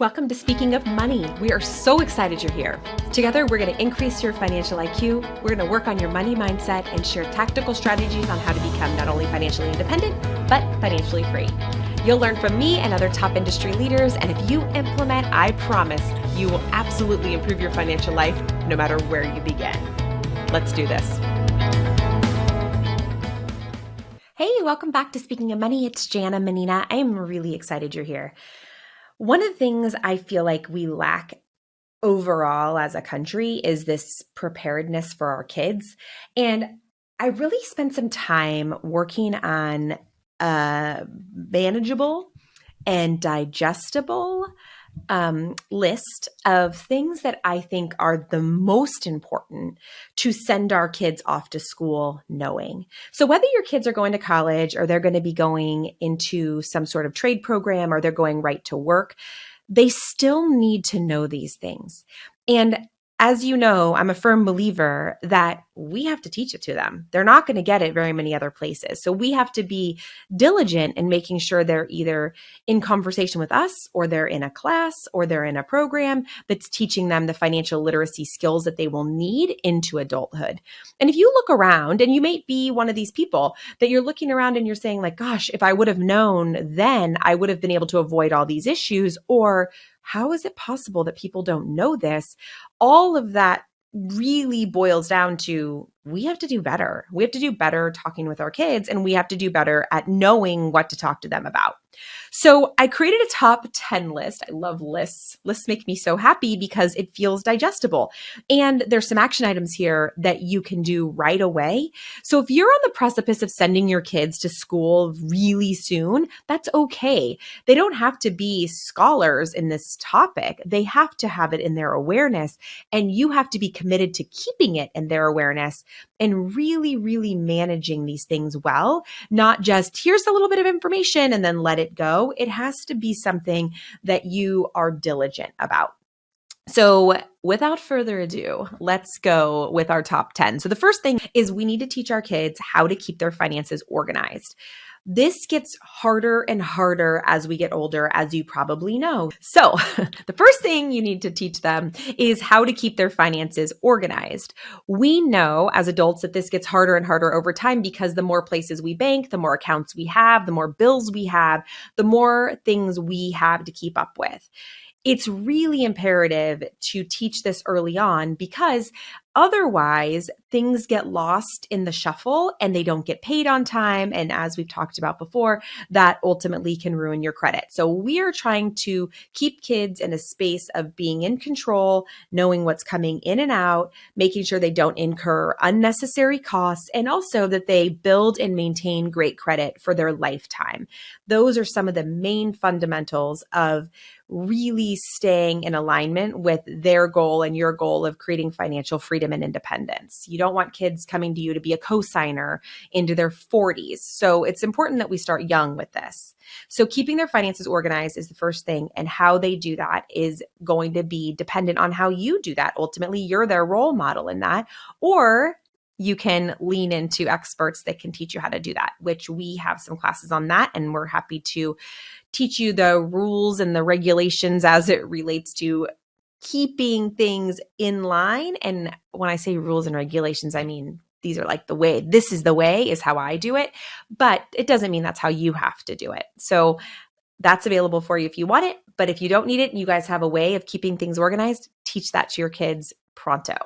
Welcome to Speaking of Money. We are so excited you're here. Together, we're going to increase your financial IQ, we're going to work on your money mindset, and share tactical strategies on how to become not only financially independent, but financially free. You'll learn from me and other top industry leaders, and if you implement, I promise you will absolutely improve your financial life no matter where you begin. Let's do this. Hey, welcome back to Speaking of Money. It's Jana Menina. I am really excited you're here. One of the things I feel like we lack overall as a country is this preparedness for our kids. And I really spent some time working on a manageable and digestible list of things that I think are the most important to send our kids off to school knowing. So whether your kids are going to college or they're going to be going into some sort of trade program or they're going right to work, they still need to know these things. And as you know, I'm a firm believer that we have to teach it to them. They're not going to get it very many other places. So we have to be diligent in making sure they're either in conversation with us or they're in a class or they're in a program that's teaching them the financial literacy skills that they will need into adulthood. And if you look around, and you may be one of these people that you're looking around and you're saying like, gosh, if I would have known then, I would have been able to avoid all these issues, or how is it possible that people don't know this? All of that really boils down to we have to do better. We have to do better talking with our kids, and we have to do better at knowing what to talk to them about. So I created a top 10 list. I love lists. Lists make me so happy because it feels digestible. And there's some action items here that you can do right away. So if you're on the precipice of sending your kids to school really soon, that's okay. They don't have to be scholars in this topic. They have to have it in their awareness, and you have to be committed to keeping it in their awareness and really, really managing these things well, not just here's a little bit of information and then let it go. It has to be something that you are diligent about. So without further ado, let's go with our top 10. So the first thing is we need to teach our kids how to keep their finances organized. This gets harder and harder as we get older, as you probably know. So the first thing you need to teach them is how to keep their finances organized. We know as adults that this gets harder and harder over time because the more places we bank, the more accounts we have, the more bills we have, the more things we have to keep up with. It's really imperative to teach this early on because otherwise things get lost in the shuffle and they don't get paid on time. And as we've talked about before, that ultimately can ruin your credit. So we are trying to keep kids in a space of being in control, knowing what's coming in and out, making sure they don't incur unnecessary costs, and also that they build and maintain great credit for their lifetime. Those are some of the main fundamentals of really staying in alignment with their goal and your goal of creating financial freedom and independence. You don't want kids coming to you to be a co-signer into their 40s. So it's important that we start young with this. So keeping their finances organized is the first thing, and how they do that is going to be dependent on how you do that. Ultimately, you're their role model in that, or you can lean into experts that can teach you how to do that, which we have some classes on that, and we're happy to teach you the rules and the regulations as it relates to keeping things in line. And when I say rules and regulations, I mean, these are like the way, this is the way, is how I do it, but it doesn't mean that's how you have to do it. So that's available for you if you want it. But if you don't need it and you guys have a way of keeping things organized, teach that to your kids pronto.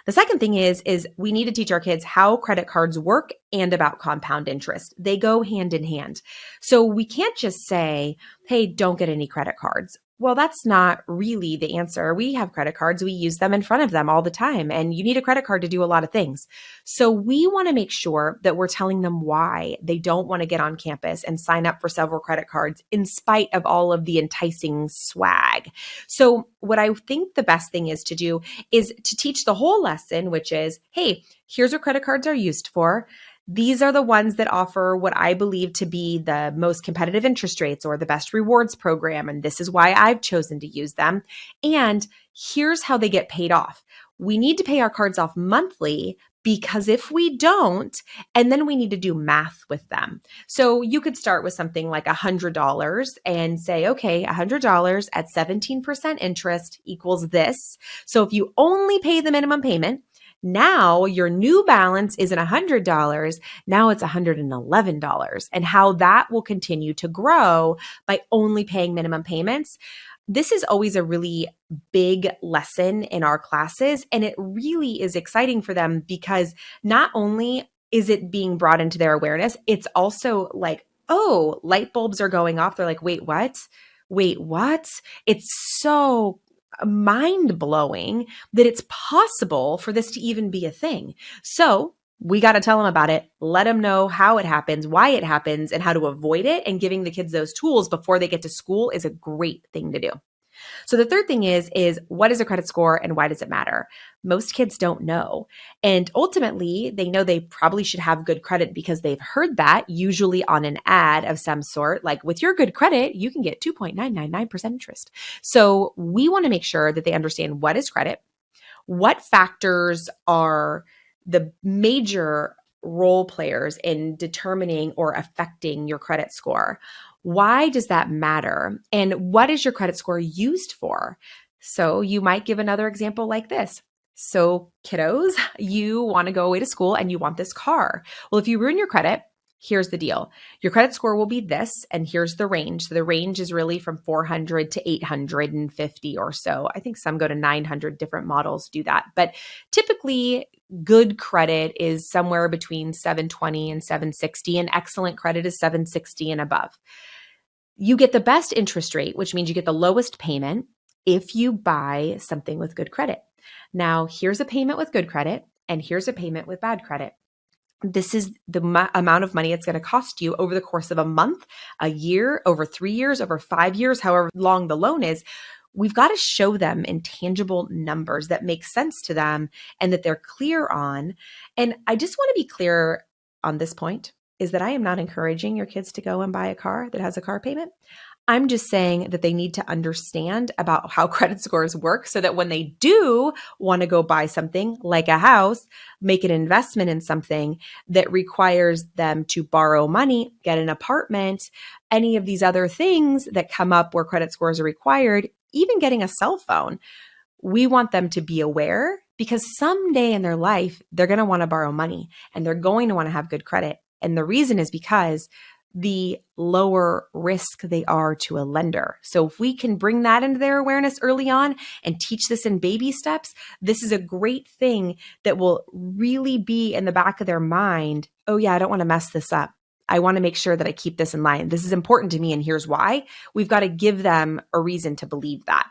The second thing is we need to teach our kids how credit cards work and about compound interest. They go hand in hand. So we can't just say, hey, don't get any credit cards. Well, that's not really the answer. We have credit cards. We use them in front of them all the time. And you need a credit card to do a lot of things. So we want to make sure that we're telling them why they don't want to get on campus and sign up for several credit cards in spite of all of the enticing swag. So what I think the best thing is to do is to teach the whole lesson, which is, hey, here's what credit cards are used for. These are the ones that offer what I believe to be the most competitive interest rates or the best rewards program. And this is why I've chosen to use them. And here's how they get paid off. We need to pay our cards off monthly, Because if we don't, and then we need to do math with them. So you could start with something like $100 and say, okay, $100 at 17% interest equals this. So if you only pay the minimum payment, now your new balance isn't $100. Now it's $111, and how that will continue to grow by only paying minimum payments. This is always a really big lesson in our classes, and it really is exciting for them because not only is it being brought into their awareness, it's also like, oh, light bulbs are going off. They're like, wait, what? Wait, what? It's so mind blowing that it's possible for this to even be a thing. So we got to tell them about it, let them know how it happens, why it happens, and how to avoid it. And giving the kids those tools before they get to school is a great thing to do. So the third thing is what is a credit score and why does it matter? Most kids don't know. And ultimately, they know they probably should have good credit because they've heard that, usually on an ad of some sort, like with your good credit, you can get 2.999% interest. So we want to make sure that they understand what is credit, what factors are the major role players in determining or affecting your credit score. Why does that matter? And what is your credit score used for? So you might give another example like this. So kiddos, you want to go away to school and you want this car. Well, if you ruin your credit, here's the deal. Your credit score will be this, and here's the range. So the range is really from 400 to 850 or so. I think some go to 900, different models do that. But typically, good credit is somewhere between 720 and 760, and excellent credit is 760 and above. You get the best interest rate, which means you get the lowest payment if you buy something with good credit. Now, here's a payment with good credit, and here's a payment with bad credit. This is the amount of money it's going to cost you over the course of a month, a year, over 3 years, over 5 years, however long the loan is. We've got to show them in tangible numbers that make sense to them and that they're clear on. And I just want to be clear on this point is that I am not encouraging your kids to go and buy a car that has a car payment. I'm just saying that they need to understand about how credit scores work so that when they do want to go buy something like a house, make an investment in something that requires them to borrow money, get an apartment, any of these other things that come up where credit scores are required, even getting a cell phone, we want them to be aware because someday in their life, they're going to want to borrow money and they're going to want to have good credit. And the reason is because the lower risk they are to a lender. So if we can bring that into their awareness early on and teach this in baby steps, this is a great thing that will really be in the back of their mind. Oh yeah, I don't want to mess this up. I want to make sure that I keep this in line. This is important to me and here's why. We've got to give them a reason to believe that.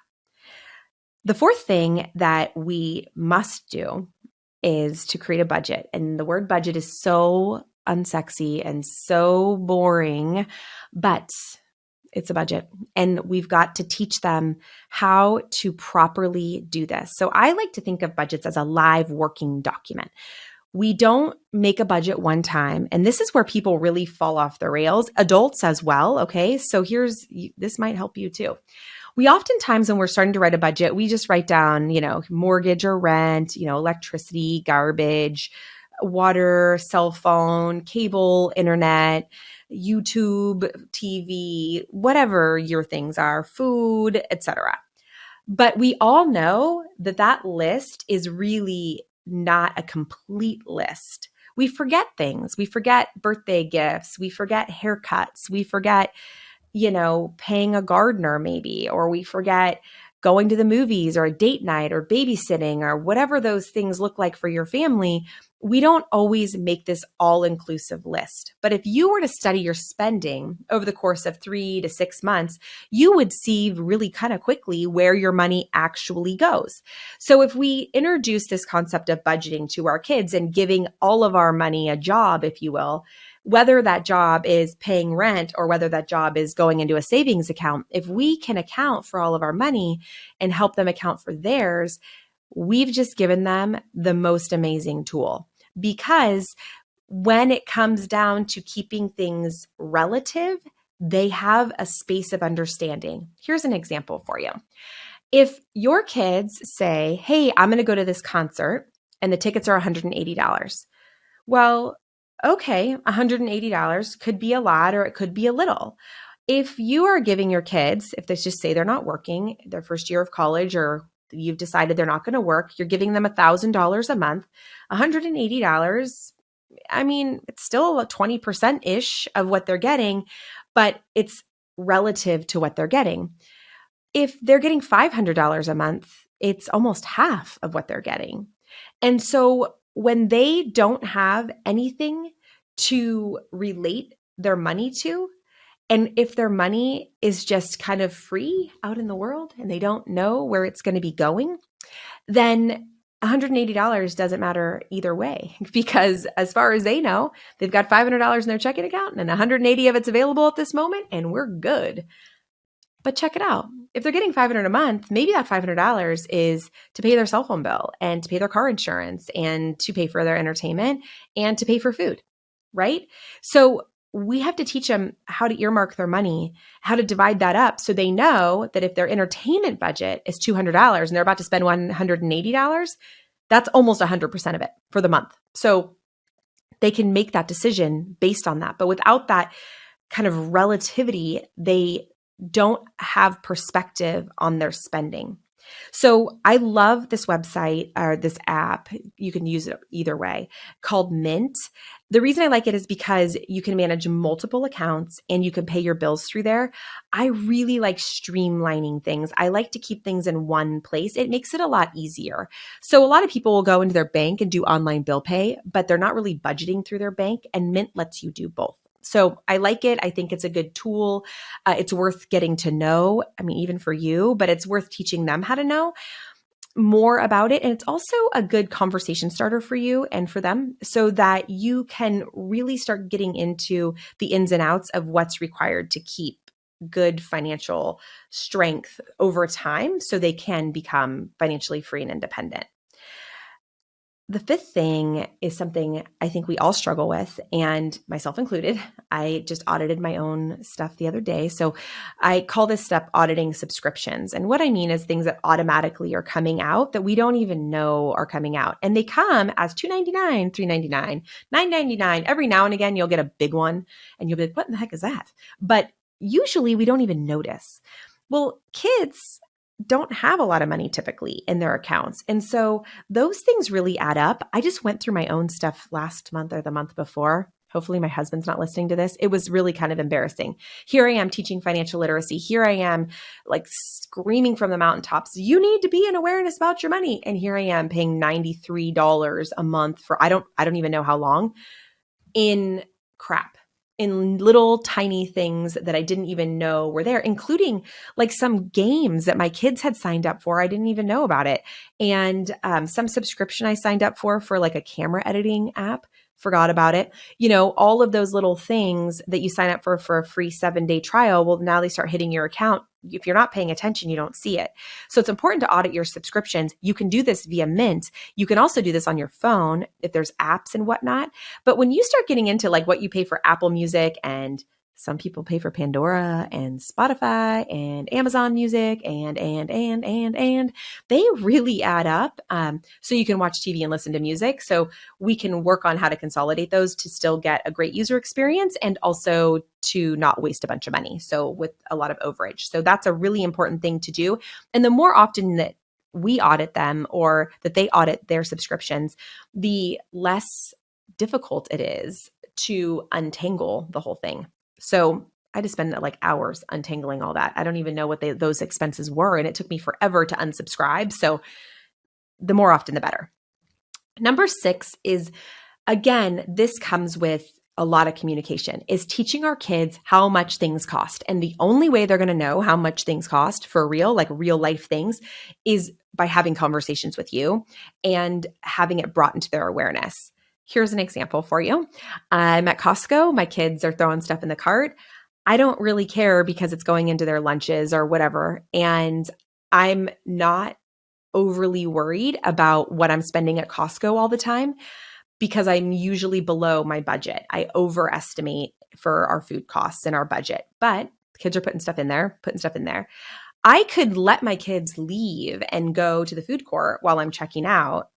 The fourth thing that we must do is to create a budget. And the word budget is so unsexy and so boring, but it's a budget. And we've got to teach them how to properly do this. So I like to think of budgets as a live working document. We don't make a budget one time. And this is where people really fall off the rails, adults as well. Okay. So this might help you too. We oftentimes, when we're starting to write a budget, we just write down, mortgage or rent, electricity, garbage, water, cell phone, cable, internet, YouTube, TV, whatever your things are, food, etc. But we all know that list is really not a complete list. We forget things. We forget birthday gifts. We forget haircuts. We forget, paying a gardener maybe, or we forget going to the movies or a date night or babysitting or whatever those things look like for your family. We don't always make this all-inclusive list. But if you were to study your spending over the course of 3 to 6 months, you would see really kind of quickly where your money actually goes. So if we introduce this concept of budgeting to our kids and giving all of our money a job, if you will, whether that job is paying rent or whether that job is going into a savings account, if we can account for all of our money and help them account for theirs, we've just given them the most amazing tool. Because when it comes down to keeping things relative, they have a space of understanding. Here's an example for you. If your kids say, hey, I'm going to go to this concert, and the tickets are $180. Well, okay, $180 could be a lot or it could be a little. If you are giving your kids, if they just say they're not working, their first year of college, or you've decided they're not going to work, you're giving them $1,000 a month, $180, I mean, it's still a 20%-ish of what they're getting, but it's relative to what they're getting. If they're getting $500 a month, it's almost half of what they're getting. And so when they don't have anything to relate their money to, and if their money is just kind of free out in the world and they don't know where it's going to be going, then $180 doesn't matter either way, because as far as they know, they've got $500 in their checking account and 180 of it's available at this moment, and we're good. But check it out. If they're getting $500 a month, maybe that $500 is to pay their cell phone bill and to pay their car insurance and to pay for their entertainment and to pay for food, right? So we have to teach them how to earmark their money, how to divide that up so they know that if their entertainment budget is $200 and they're about to spend $180, that's almost 100% of it for the month. So they can make that decision based on that. But without that kind of relativity, they don't have perspective on their spending. So I love this website or this app. You can use it either way, called Mint. The reason I like it is because you can manage multiple accounts and you can pay your bills through there. I really like streamlining things. I like to keep things in one place. It makes it a lot easier. So a lot of people will go into their bank and do online bill pay, but they're not really budgeting through their bank, and Mint lets you do both. So I like it. I think it's a good tool. It's worth getting to know. I mean, even for you, but it's worth teaching them how to know more about it. And it's also a good conversation starter for you and for them so that you can really start getting into the ins and outs of what's required to keep good financial strength over time so they can become financially free and independent. The fifth thing is something I think we all struggle with, and myself included. I just audited my own stuff the other day. So I call this step auditing subscriptions. And what I mean is things that automatically are coming out that we don't even know are coming out. And they come as $2.99, $3.99, $9.99. Every now and again, you'll get a big one and you'll be like, what in the heck is that? But usually we don't even notice. Well, kids don't have a lot of money typically in their accounts. And so those things really add up. I just went through my own stuff last month or the month before. Hopefully my husband's not listening to this. It was really kind of embarrassing. Here I am teaching financial literacy. Here I am like screaming from the mountaintops, you need to be in awareness about your money. And here I am paying $93 a month for, I don't even know how long, in crap, in little tiny things that I didn't even know were there, including like some games that my kids had signed up for. I didn't even know about it. And some subscription I signed up for like a camera editing app, forgot about it. You know, all of those little things that you sign up for a free 7-day trial. Well, now they start hitting your account. If you're not paying attention, you don't see it. So it's important to audit your subscriptions. You can do this via Mint. You can also do this on your phone if there's apps and whatnot. But when you start getting into like what you pay for Apple Music, and some people pay for Pandora and Spotify and Amazon Music and they really add up. So you can watch TV and listen to music. So we can work on how to consolidate those to still get a great user experience and also to not waste a bunch of money. So with a lot of overage. So that's a really important thing to do. And the more often that we audit them or that they audit their subscriptions, the less difficult it is to untangle the whole thing. So I just spent like hours untangling all that. I don't even know what those expenses were. And it took me forever to unsubscribe. So the more often, the better. Number 6 is, again, this comes with a lot of communication, is teaching our kids how much things cost. And the only way they're going to know how much things cost for real, like real life things, is by having conversations with you and having it brought into their awareness. Here's an example for you. I'm at Costco. My kids are throwing stuff in the cart. I don't really care because it's going into their lunches or whatever. And I'm not overly worried about what I'm spending at Costco all the time because I'm usually below my budget. I overestimate for our food costs and our budget, but kids are putting stuff in there. I could let my kids leave and go to the food court while I'm checking out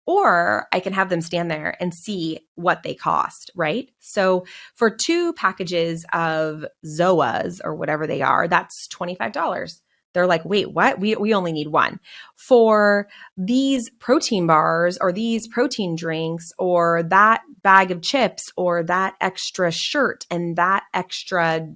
or I can have them stand there and see what they cost, right? So for 2 packages of Zoas or whatever they are, that's $25. They're like, wait, what? We only need one. For these protein bars or these protein drinks or that bag of chips or that extra shirt and that extra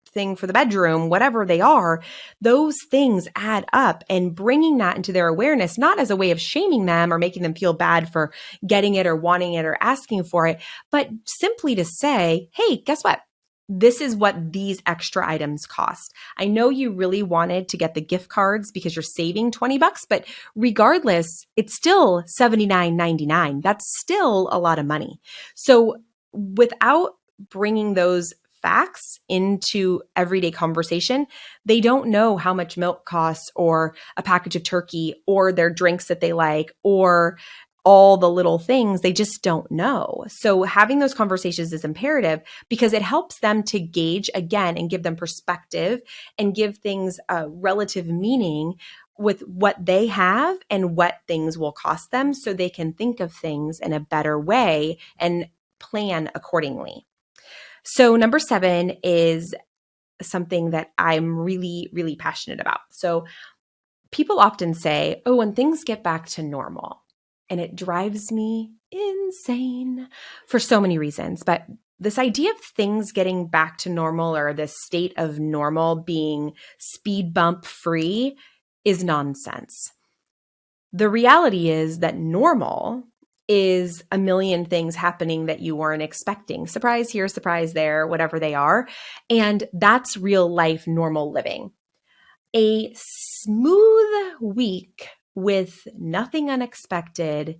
thing for the bedroom, whatever they are, those things add up, and bringing that into their awareness, not as a way of shaming them or making them feel bad for getting it or wanting it or asking for it, but simply to say, hey, guess what? This is what these extra items cost. I know you really wanted to get the gift cards because you're saving $20, but regardless, it's still $79.99. That's still a lot of money. So without bringing those facts into everyday conversation, they don't know how much milk costs or a package of turkey or their drinks that they like or all the little things. They just don't know. So having those conversations is imperative because it helps them to gauge again and give them perspective and give things a relative meaning with what they have and what things will cost them so they can think of things in a better way and plan accordingly. So number 7 is something that I'm really, really passionate about. So people often say, oh, when things get back to normal, and it drives me insane for so many reasons. But this idea of things getting back to normal or this state of normal being speed bump free is nonsense. The reality is that normal is a million things happening that you weren't expecting. Surprise here, surprise there, whatever they are. And that's real life normal living. A smooth week with nothing unexpected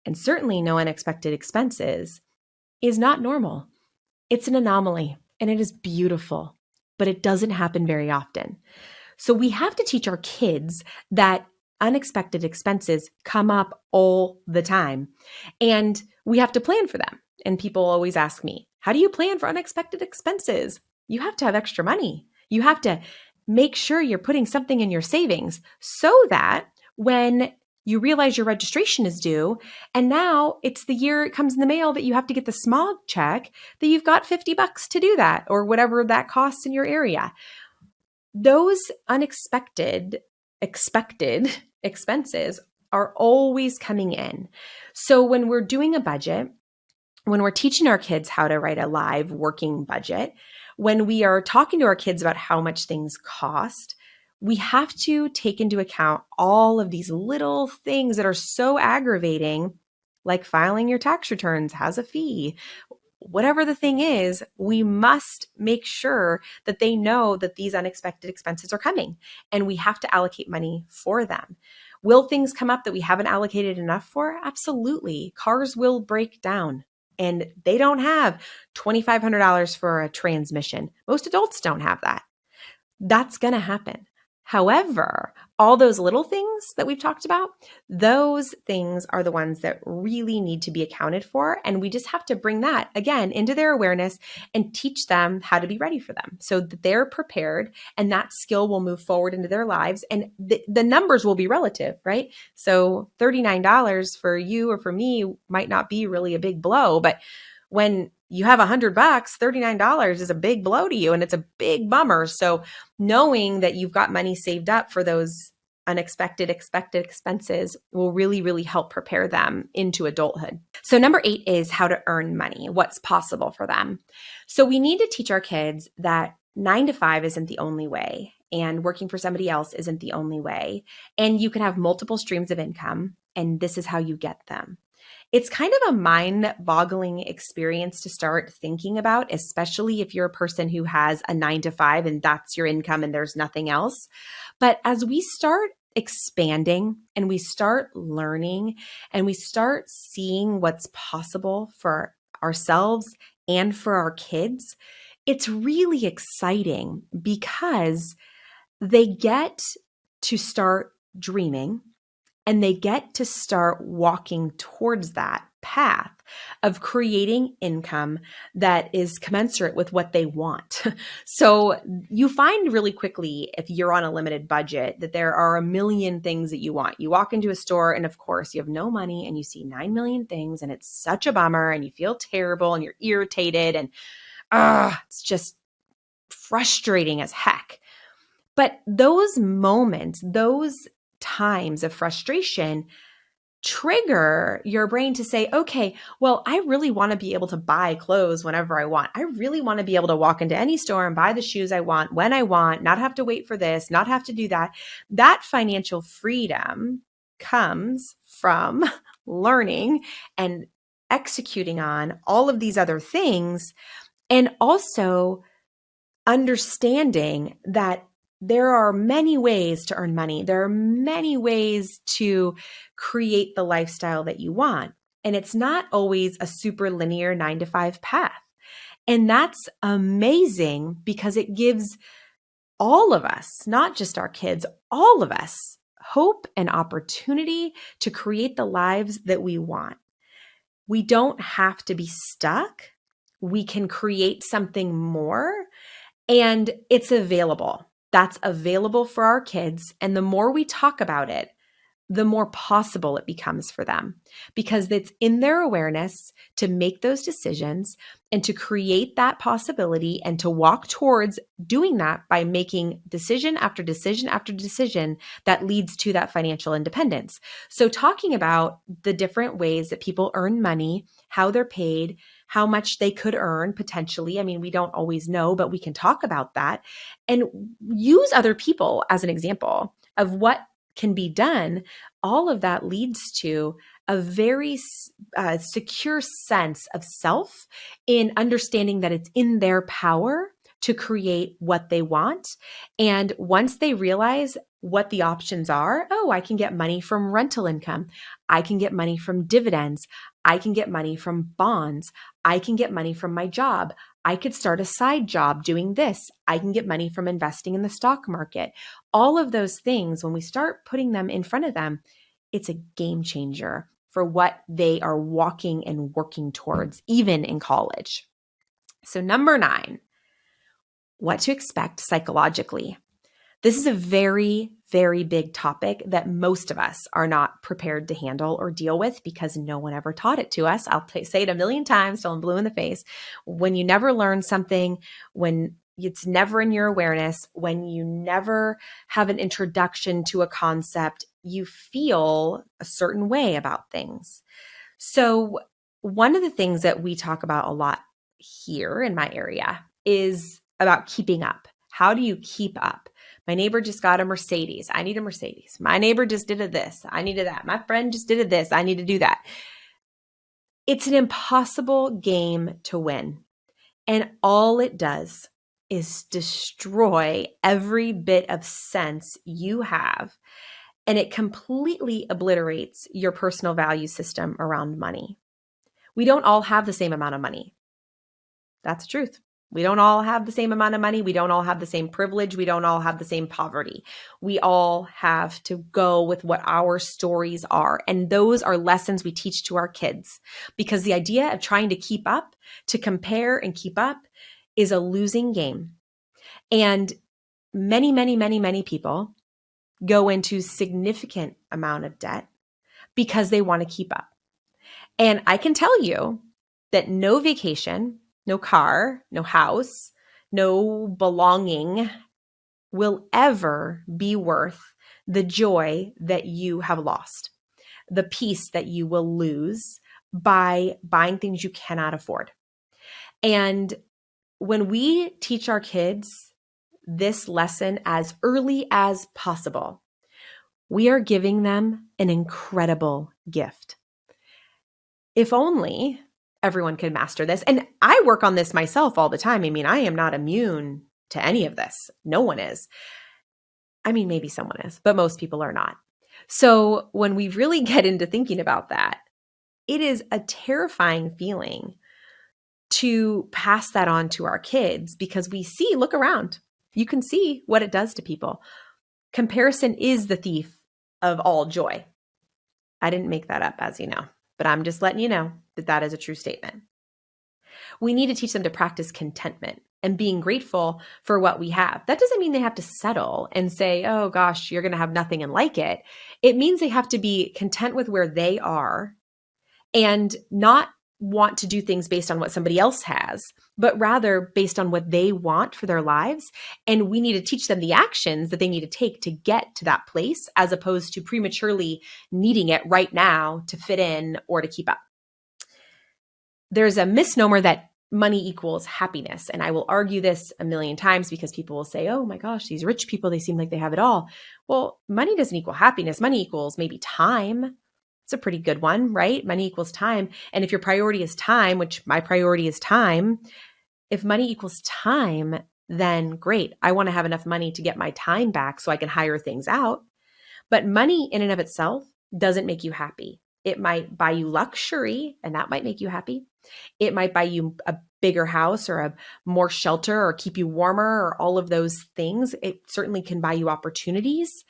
and certainly no unexpected expenses is not normal. It's an anomaly and it is beautiful, but it doesn't happen very often. So we have to teach our kids that unexpected expenses come up all the time and we have to plan for them. And people always ask me, how do you plan for unexpected expenses? You have to have extra money. You have to make sure you're putting something in your savings so that when you realize your registration is due and now it's the year it comes in the mail that you have to get the smog check, that you've got $50 to do that or whatever that costs in your area. Those unexpected, expected expenses are always coming in. So when we're doing a budget, when we're teaching our kids how to write a live working budget, when we are talking to our kids about how much things cost, we have to take into account all of these little things that are so aggravating, like filing your tax returns has a fee. Whatever the thing is, we must make sure that they know that these unexpected expenses are coming and we have to allocate money for them. Will things come up that we haven't allocated enough for? Absolutely. Cars will break down and they don't have $2,500 for a transmission. Most adults don't have that. That's going to happen. However, all those little things that we've talked about, those things are the ones that really need to be accounted for. And we just have to bring that again into their awareness and teach them how to be ready for them so that they're prepared and that skill will move forward into their lives. And the numbers will be relative, right? So $39 for you or for me might not be really a big blow, but when you have $100, $39 is a big blow to you and it's a big bummer. So knowing that you've got money saved up for those unexpected, expected expenses will really, really help prepare them into adulthood. So number 8 is how to earn money, what's possible for them. So we need to teach our kids that 9 to 5 isn't the only way and working for somebody else isn't the only way. And you can have multiple streams of income and this is how you get them. It's kind of a mind-boggling experience to start thinking about, especially if you're a person who has a 9 to 5 and that's your income and there's nothing else. But as we start expanding and we start learning and we start seeing what's possible for ourselves and for our kids, it's really exciting because they get to start dreaming and they get to start walking towards that path of creating income that is commensurate with what they want. So you find really quickly, if you're on a limited budget, that there are a million things that you want. You walk into a store and of course you have no money and you see 9 million things and it's such a bummer and you feel terrible and you're irritated and it's just frustrating as heck. But those moments, those times of frustration trigger your brain to say, okay, well, I really want to be able to buy clothes whenever I want. I really want to be able to walk into any store and buy the shoes I want when I want, not have to wait for this, not have to do that. That financial freedom comes from learning and executing on all of these other things, and also understanding that there are many ways to earn money. There are many ways to create the lifestyle that you want. And it's not always a super linear 9 to 5 path. And that's amazing because it gives all of us, not just our kids, all of us, hope and opportunity to create the lives that we want. We don't have to be stuck. We can create something more, and it's available. That's available for our kids. And the more we talk about it, the more possible it becomes for them, because it's in their awareness to make those decisions and to create that possibility and to walk towards doing that by making decision after decision after decision that leads to that financial independence. So talking about the different ways that people earn money, how they're paid, how much they could earn potentially. I mean, we don't always know, but we can talk about that and use other people as an example of what can be done. All of that leads to a very secure sense of self in understanding that it's in their power to create what they want. And once they realize what the options are, I can get money from rental income. I can get money from dividends. I can get money from bonds. I can get money from my job. I could start a side job doing this. I can get money from investing in the stock market. All of those things, when we start putting them in front of them, it's a game changer for what they are walking and working towards, even in college. So number 9, what to expect psychologically. This is a very, very big topic that most of us are not prepared to handle or deal with because no one ever taught it to us. I'll say it a million times till I'm blue in the face. When you never learn something, when it's never in your awareness, when you never have an introduction to a concept, you feel a certain way about things. So one of the things that we talk about a lot here in my area is about keeping up. How do you keep up? My neighbor just got a Mercedes. I need a Mercedes. My neighbor just did this. I needed that. My friend just did this. I need to do that. It's an impossible game to win. And all it does is destroy every bit of sense you have. And it completely obliterates your personal value system around money. We don't all have the same amount of money. That's the truth. We don't all have the same amount of money. We don't all have the same privilege. We don't all have the same poverty. We all have to go with what our stories are. And those are lessons we teach to our kids, because the idea of trying to keep up, to compare and keep up, is a losing game. And many, many, many, many people go into significant amount of debt because they want to keep up. And I can tell you that no vacation, no car, no house, no belonging will ever be worth the joy that you have lost, the peace that you will lose by buying things you cannot afford. And when we teach our kids this lesson as early as possible, we are giving them an incredible gift. If only everyone could master this. And I work on this myself all the time. I mean, I am not immune to any of this. No one is. I mean, maybe someone is, but most people are not. So when we really get into thinking about that, it is a terrifying feeling to pass that on to our kids, because we see, look around, you can see what it does to people. Comparison is the thief of all joy. I didn't make that up, as you know. but I'm just letting you know that that is a true statement. We need to teach them to practice contentment and being grateful for what we have. That doesn't mean they have to settle and say, oh gosh, you're going to have nothing and like it. It means they have to be content with where they are and not want to do things based on what somebody else has, but rather based on what they want for their lives. And we need to teach them the actions that they need to take to get to that place, as opposed to prematurely needing it right now to fit in or to keep up. There's a misnomer that money equals happiness. And I will argue this a million times because people will say, oh my gosh, these rich people, they seem like they have it all. Well, money doesn't equal happiness. Money equals maybe time. It's a pretty good one, right? Money equals time. And if your priority is time, which my priority is time, if money equals time, then great. I want to have enough money to get my time back so I can hire things out. But money in and of itself doesn't make you happy. It might buy you luxury, and that might make you happy. It might buy you a bigger house or a more shelter or keep you warmer or all of those things. It certainly can buy you opportunities,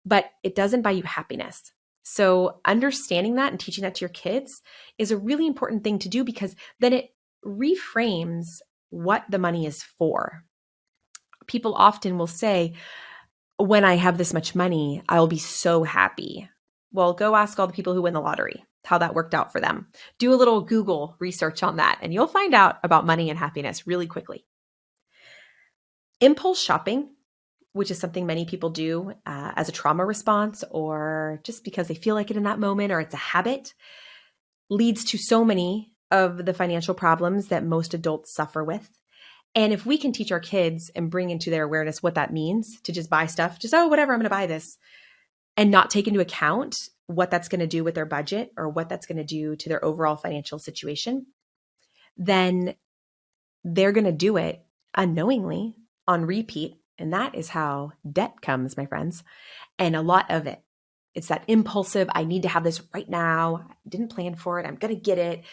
but it doesn't buy you happiness. So understanding that and teaching that to your kids is a really important thing to do, because then it reframes what the money is for. People often will say, when I have this much money, I will be so happy. Well, go ask all the people who win the lottery how that worked out for them. Do a little Google research on that, and you'll find out about money and happiness really quickly. Impulse shopping, which is something many people do as a trauma response or just because they feel like it in that moment, or it's a habit, leads to so many of the financial problems that most adults suffer with. And if we can teach our kids and bring into their awareness what that means to just buy stuff, just, oh, whatever, I'm going to buy this, and not take into account what that's going to do with their budget or what that's going to do to their overall financial situation, then they're going to do it unknowingly on repeat. And that is how debt comes, my friends. And a lot of it, it's that impulsive, I need to have this right now. I didn't plan for it. I'm going to get it.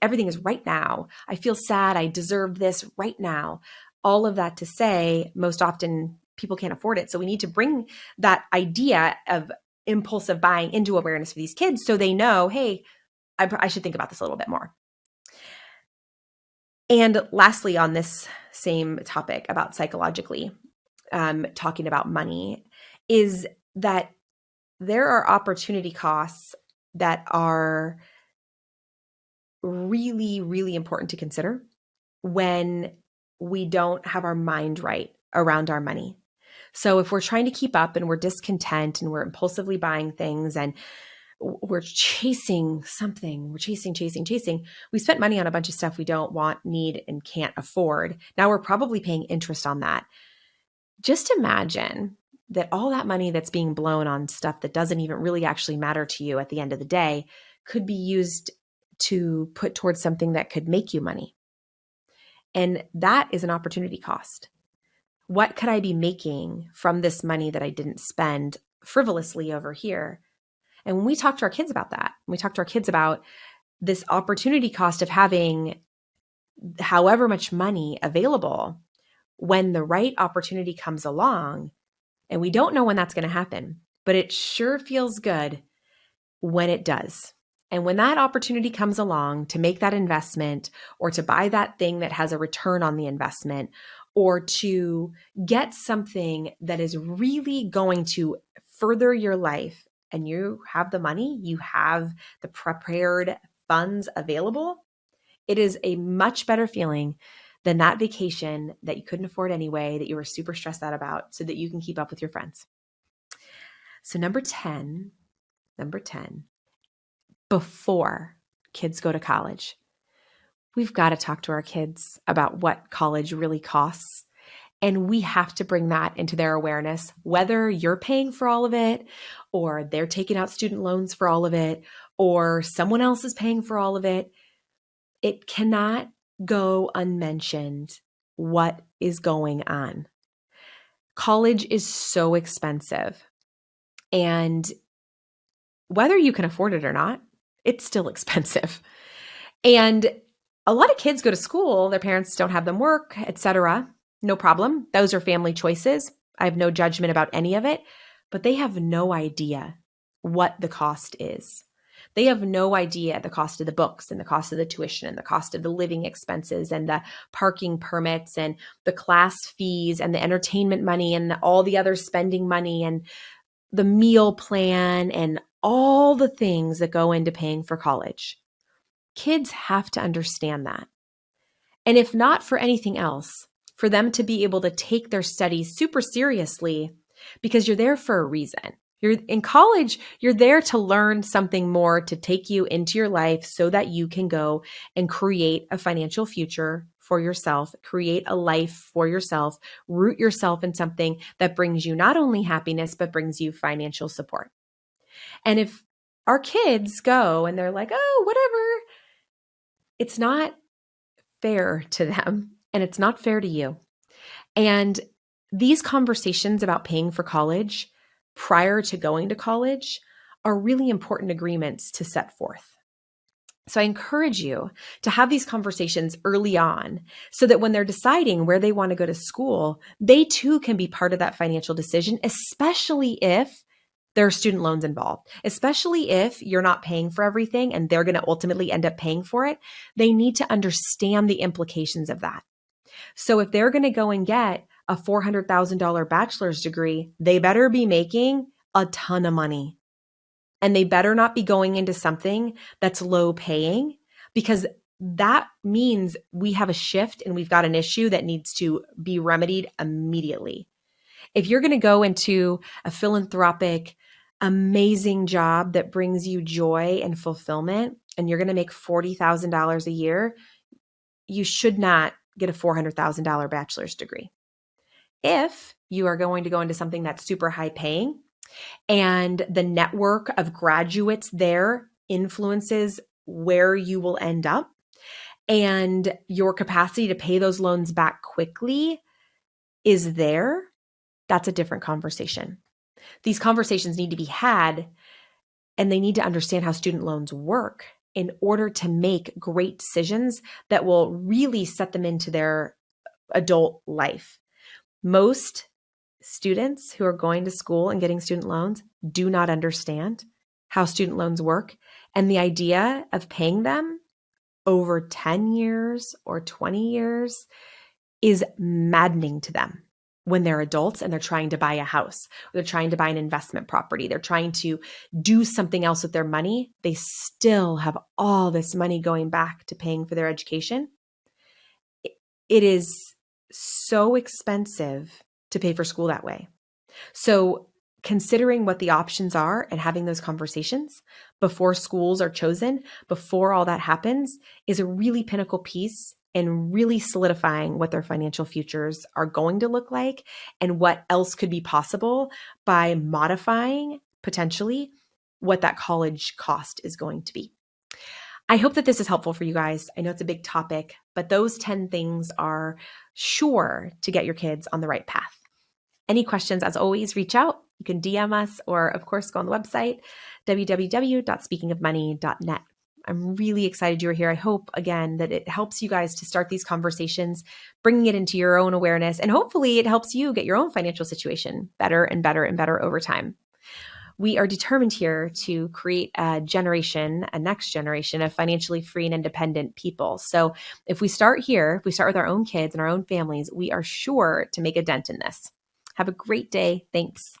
Everything is right now. I feel sad. I deserve this right now. All of that to say, most often people can't afford it. So we need to bring that idea of impulsive buying into awareness for these kids so they know, hey, I should think about this a little bit more. And lastly, on this same topic about psychologically talking about money, is that there are opportunity costs that are really, really important to consider when we don't have our mind right around our money. So if we're trying to keep up and we're discontent and we're impulsively buying things and we're chasing something, we're chasing, we spent money on a bunch of stuff we don't want, need, and can't afford. Now we're probably paying interest on that. Just imagine that all that money that's being blown on stuff that doesn't even really actually matter to you at the end of the day could be used to put towards something that could make you money. And that is an opportunity cost. What could I be making from this money that I didn't spend frivolously over here? And when we talk to our kids about that, when we talk to our kids about this opportunity cost of having however much money available, when the right opportunity comes along, and we don't know when that's going to happen, but it sure feels good when it does. And when that opportunity comes along to make that investment or to buy that thing that has a return on the investment, or to get something that is really going to further your life, and you have the money, you have the prepared funds available, it is a much better feeling than that vacation that you couldn't afford anyway, that you were super stressed out about so that you can keep up with your friends. So number 10, before kids go to college, we've got to talk to our kids about what college really costs. And we have to bring that into their awareness, whether you're paying for all of it, or they're taking out student loans for all of it, or someone else is paying for all of it. It cannot go unmentioned what is going on. College is so expensive. And whether you can afford it or not, it's still expensive. And a lot of kids go to school, their parents don't have them work, etc. No problem. Those are family choices. I have no judgment about any of it, but they have no idea what the cost is. They have no idea the cost of the books and the cost of the tuition and the cost of the living expenses and the parking permits and the class fees and the entertainment money and all the other spending money and the meal plan and all the things that go into paying for college. Kids have to understand that. And if not for anything else, for them to be able to take their studies super seriously, because you're there for a reason. You're in college, you're there to learn something more to take you into your life so that you can go and create a financial future for yourself, create a life for yourself, root yourself in something that brings you not only happiness, but brings you financial support. And if our kids go and they're like, oh, whatever, it's not fair to them and it's not fair to you. And these conversations about paying for college prior to going to college are really important agreements to set forth. So I encourage you to have these conversations early on so that when they're deciding where they want to go to school, they too can be part of that financial decision, especially if there are student loans involved, especially if you're not paying for everything and they're going to ultimately end up paying for it. They need to understand the implications of that. So if they're going to go and get a $400,000 bachelor's degree, they better be making a ton of money. And they better not be going into something that's low paying, because that means we have a shift and we've got an issue that needs to be remedied immediately. If you're going to go into a philanthropic, amazing job that brings you joy and fulfillment, and you're going to make $40,000 a year, you should not get a $400,000 bachelor's degree. If you are going to go into something that's super high paying and the network of graduates there influences where you will end up and your capacity to pay those loans back quickly is there, that's a different conversation. These conversations need to be had, and they need to understand how student loans work in order to make great decisions that will really set them into their adult life. Most students who are going to school and getting student loans do not understand how student loans work, and the idea of paying them over 10 years or 20 years is maddening to them. When they're adults and they're trying to buy a house, or they're trying to buy an investment property, they're trying to do something else with their money, they still have all this money going back to paying for their education. It is so expensive to pay for school that way. So considering what the options are and having those conversations before schools are chosen, before all that happens, is a really pinnacle piece and really solidifying what their financial futures are going to look like and what else could be possible by modifying potentially what that college cost is going to be. I hope that this is helpful for you guys. I know it's a big topic, but those 10 things are sure to get your kids on the right path. Any questions, as always, reach out. You can DM us or, of course, go on the website, www.speakingofmoney.net. I'm really excited you're here. I hope, again, that it helps you guys to start these conversations, bringing it into your own awareness, and hopefully it helps you get your own financial situation better and better and better over time. We are determined here to create a next generation of financially free and independent people. So if we start here, if we start with our own kids and our own families, we are sure to make a dent in this. Have a great day. Thanks.